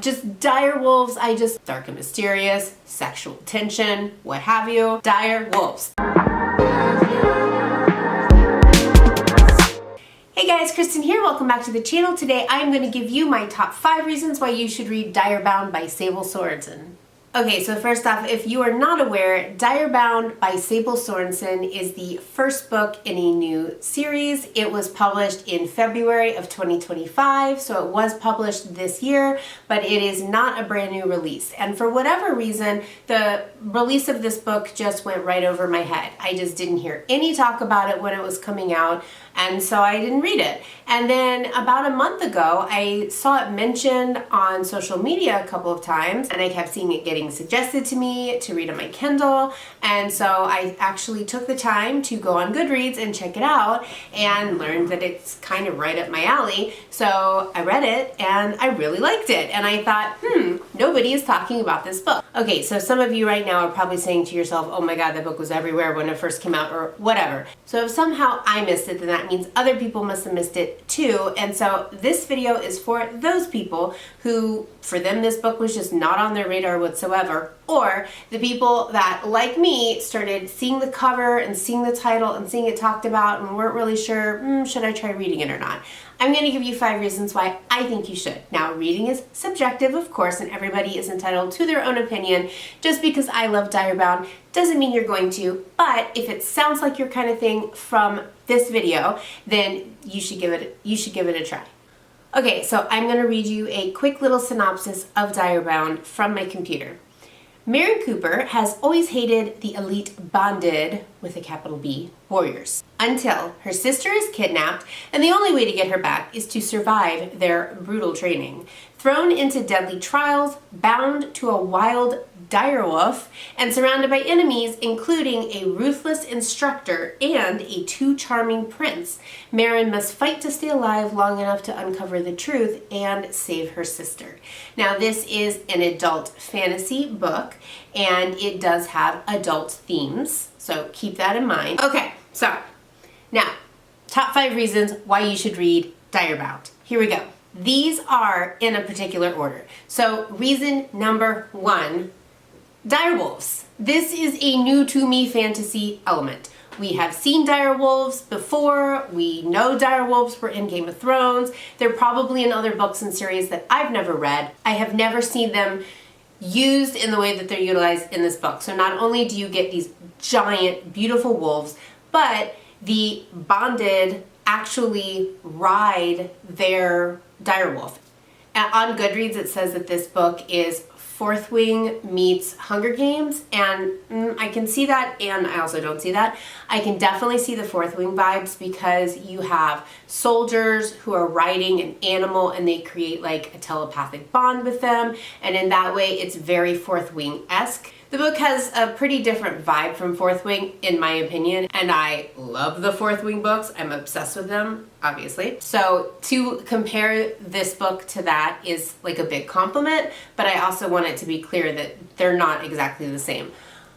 Just Direwolves, dark and mysterious, sexual tension, what have you. Direwolves. Hey guys, Kristen here. Welcome back to the channel. Today I'm going to give you my top 5 reasons why you should read Direbound by Sable Sorenson. Okay, so first off, if you are not aware, Direbound by Sable Sorenson is the first book in a new series. It was published in February of 2025, so it was published this year, but it is not a brand new release. And for whatever reason, the release of this book just went right over my head. I just didn't hear any talk about it when it was coming out, and so I didn't read it. And then about a month ago, I saw it mentioned on social media a couple of times, and I kept seeing it getting suggested to me to read on my Kindle, and so I actually took the time to go on Goodreads and check it out and learned that it's kind of right up my alley. So I read it and I really liked it, and I thought, nobody is talking about this book. Okay, so some of you right now are probably saying to yourself, oh my god, that book was everywhere when it first came out, or whatever. So if somehow I missed it, then that means other people must have missed it too. And so this video is for those people who, for them, this book was just not on their radar whatsoever, or the people that, like me, started seeing the cover and seeing the title and seeing it talked about and weren't really sure, should I try reading it or not? I'm going to give you 5 reasons why I think you should. Now, reading is subjective, of course, and everybody is entitled to their own opinion. Just because I love Direbound doesn't mean you're going to, but if it sounds like your kind of thing from this video, then you should give it a try. Okay, so I'm going to read you a quick little synopsis of Direbound from my computer. Maren Cooper has always hated the elite bonded, with a capital B, warriors, until her sister is kidnapped, and the only way to get her back is to survive their brutal training. Thrown into deadly trials, bound to a wild direwolf, and surrounded by enemies, including a ruthless instructor and a too charming prince, Maren must fight to stay alive long enough to uncover the truth and save her sister. Now, this is an adult fantasy book, and it does have adult themes, so keep that in mind. Okay, so now, top 5 reasons why you should read Direbound. Here we go. These are in a particular order. So reason number 1, Direwolves. This is a new to me fantasy element. We have seen direwolves before. We know direwolves were in Game of Thrones. They're probably in other books and series that I've never read. I have never seen them used in the way that they're utilized in this book. So not only do you get these giant, beautiful wolves, but the bonded actually ride their direwolf. On Goodreads, it says that this book is Fourth Wing meets Hunger Games, and I can see that, and I also don't see that. I can definitely see the Fourth Wing vibes because you have soldiers who are riding an animal and they create like a telepathic bond with them, and in that way it's very Fourth Wing-esque. The book has a pretty different vibe from Fourth Wing, in my opinion, and I love the Fourth Wing books. I'm obsessed with them, obviously. So to compare this book to that is like a big compliment, but I also want it to be clear that they're not exactly the same.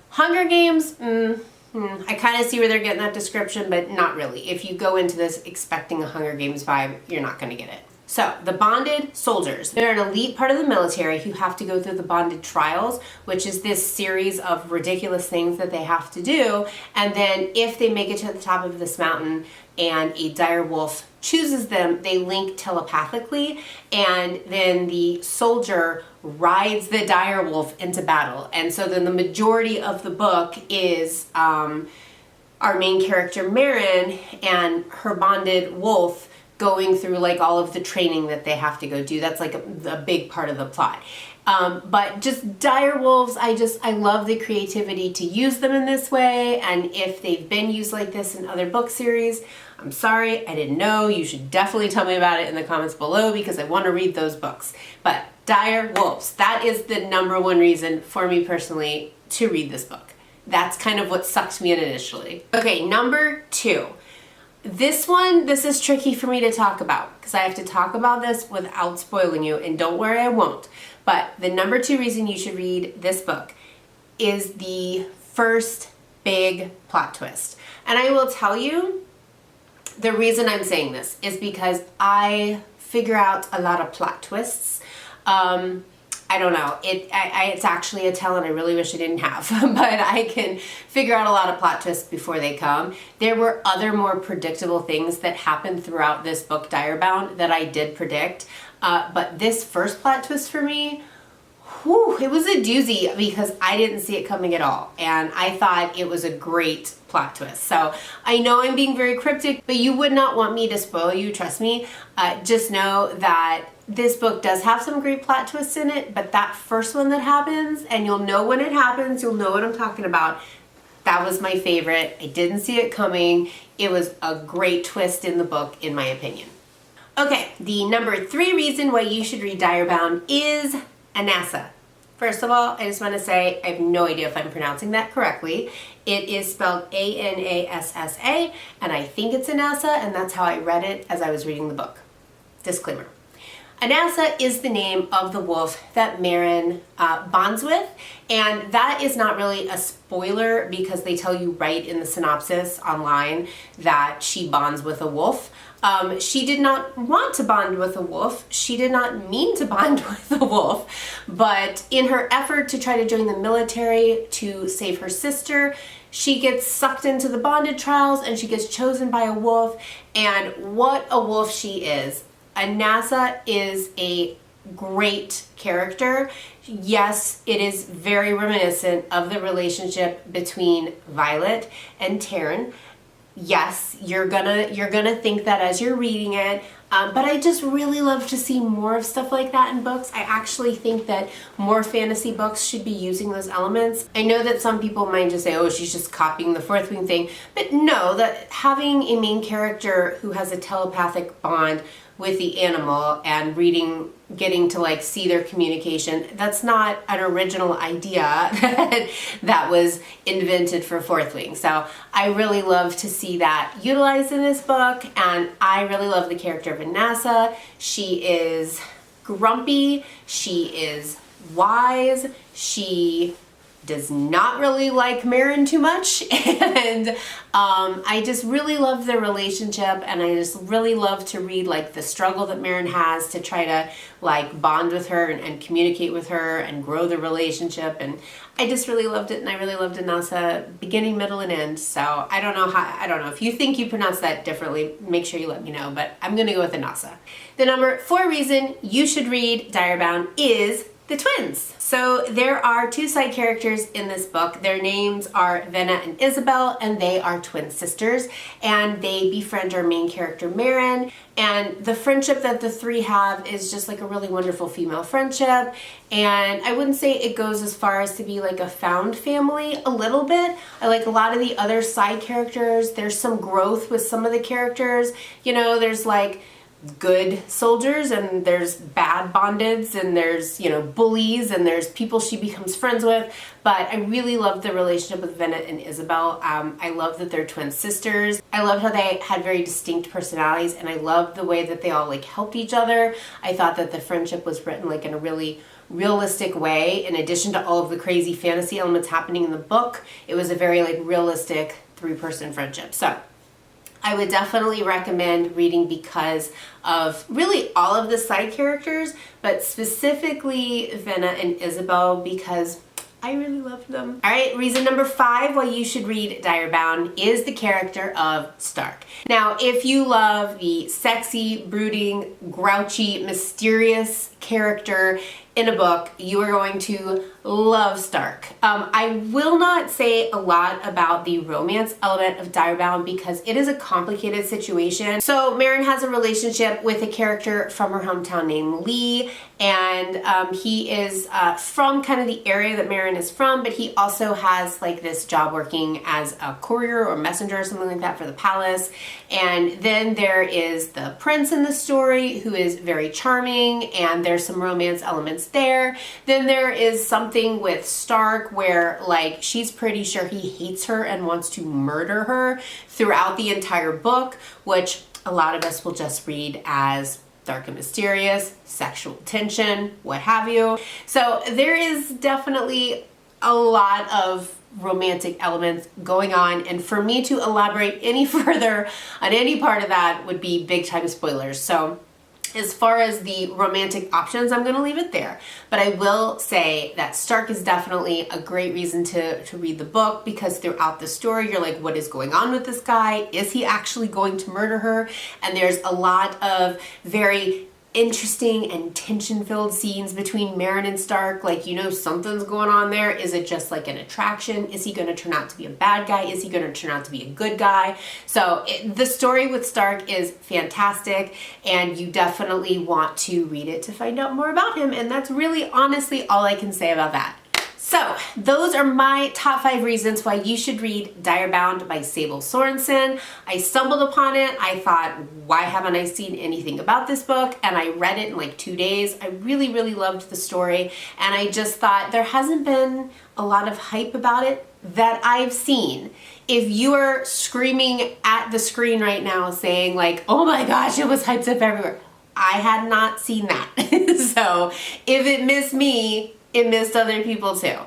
Hunger Games, I kind of see where they're getting that description, but not really. If you go into this expecting a Hunger Games vibe, you're not going to get it. So, the bonded soldiers. They're an elite part of the military who have to go through the bonded trials, which is this series of ridiculous things that they have to do. And then if they make it to the top of this mountain and a direwolf chooses them, they link telepathically, and then the soldier rides the direwolf into battle. And so then the majority of the book is our main character Maren and her bonded wolf going through like all of the training that they have to go do. That's like a big part of the plot. But just direwolves, I love the creativity to use them in this way, and if they've been used like this in other book series, I'm sorry, I didn't know. You should definitely tell me about it in the comments below because I want to read those books. But Direwolves, that is the number 1 reason for me personally to read this book. That's kind of what sucked me in initially. Okay, number 2. This is tricky for me to talk about because I have to talk about this without spoiling you, and don't worry, I won't. But the number 2 reason you should read this book is the first big plot twist. And I will tell you, the reason I'm saying this is because I figure out a lot of plot twists I don't know. It's actually a talent I really wish I didn't have, but I can figure out a lot of plot twists before they come. There were other more predictable things that happened throughout this book, Direbound, that I did predict. But this first plot twist for me, whew, it was a doozy because I didn't see it coming at all. And I thought it was a great plot twist. So I know I'm being very cryptic, but you would not want me to spoil you, trust me. Just know that this book does have some great plot twists in it, but that first one that happens, and you'll know when it happens, you'll know what I'm talking about. That was my favorite. I didn't see it coming. It was a great twist in the book, in my opinion. Okay, the number 3 reason why you should read Direbound is Anassa. First of all, I just want to say I have no idea if I'm pronouncing that correctly. It is spelled Anassa, and I think it's Anassa, and that's how I read it as I was reading the book. Disclaimer. Anassa is the name of the wolf that Maren bonds with, and that is not really a spoiler because they tell you right in the synopsis online that she bonds with a wolf. She did not want to bond with a wolf. She did not mean to bond with a wolf, but in her effort to try to join the military to save her sister, she gets sucked into the bonded trials and she gets chosen by a wolf, and what a wolf she is. Anassa is a great character. Yes, it is very reminiscent of the relationship between Violet and Taryn. Yes, you're gonna think that as you're reading it, but I just really love to see more of stuff like that in books. I actually think that more fantasy books should be using those elements. I know that some people might just say, oh, she's just copying the Fourth Wing thing, but no, that having a main character who has a telepathic bond with the animal and getting to like see their communication, that's not an original idea that was invented for Fourth Wing. So I really love to see that utilized in this book, and I really love the character of Anassa. She is grumpy, she is wise, she does not really like Maren too much, and I just really love their relationship, and I just really love to read like the struggle that Maren has to try to like bond with her and communicate with her and grow the relationship, and I just really loved it, and I really loved Anassa beginning, middle, and end. So I don't know if you think you pronounce that differently, make sure you let me know, but I'm gonna go with Anassa. The number 4 reason you should read Direbound is the twins. So there are 2 side characters in this book. Their names are Venna and Isabel, and they are twin sisters, and they befriend our main character Maren, and the friendship that the 3 have is just like a really wonderful female friendship, and I wouldn't say it goes as far as to be like a found family. A little bit. I like a lot of the other side characters. There's some growth with some of the characters. You know, there's like good soldiers, and there's bad bondeds, and there's, you know, bullies, and there's people she becomes friends with. But I really love the relationship with Venna and Isabel. I love that they're twin sisters. I love how they had very distinct personalities, and I love the way that they all like helped each other. I thought that the friendship was written like in a really realistic way. In addition to all of the crazy fantasy elements happening in the book, it was a very like realistic 3-person friendship. So I would definitely recommend reading because of really all of the side characters, but specifically Venna and Isabel, because I really loved them. All right, reason number 5 why you should read Direbound is the character of Stark. Now, if you love the sexy, brooding, grouchy, mysterious character in a book, you are going to love Stark. I will not say a lot about the romance element of Direbound because it is a complicated situation. So Maren has a relationship with a character from her hometown named Lee, and he is from kind of the area that Maren is from, but he also has like this job working as a courier or messenger or something like that for the palace. And then there is the prince in the story who is very charming, and there's some romance elements there. Then there is something with Stark where like she's pretty sure he hates her and wants to murder her throughout the entire book, which a lot of us will just read as dark and mysterious, sexual tension, what have you. So there is definitely a lot of romantic elements going on, and for me to elaborate any further on any part of that would be big time spoilers. So As far as the romantic options, I'm going to leave it there. But I will say that Stark is definitely a great reason to read the book, because throughout the story, you're like, what is going on with this guy? Is he actually going to murder her? And there's a lot of very interesting and tension-filled scenes between Meryn and Stark. Like, you know, something's going on there. Is it just like an attraction? Is he going to turn out to be a bad guy? Is he going to turn out to be a good guy? So the story with Stark is fantastic, and you definitely want to read it to find out more about him. And that's really honestly all I can say about that. So those are my top 5 reasons why you should read Direbound by Sable Sorenson. I stumbled upon it. I thought, why haven't I seen anything about this book? And I read it in like 2 days. I really, really loved the story. And I just thought there hasn't been a lot of hype about it that I've seen. If you are screaming at the screen right now saying like, oh my gosh, it was hyped up everywhere, I had not seen that. So if it missed me, it missed other people too.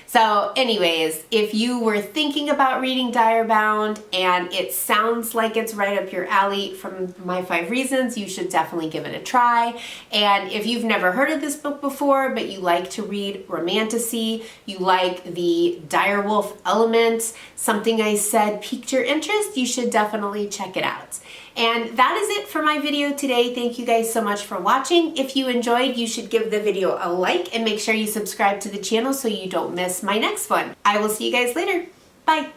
So anyways, if you were thinking about reading Direbound and it sounds like it's right up your alley from my 5 reasons, you should definitely give it a try. And if you've never heard of this book before, but you like to read romantasy, you like the direwolf element, something I said piqued your interest, you should definitely check it out. And that is it for my video today. Thank you guys so much for watching. If you enjoyed, you should give the video a like and make sure you subscribe to the channel so you don't miss my next one. I will see you guys later. Bye.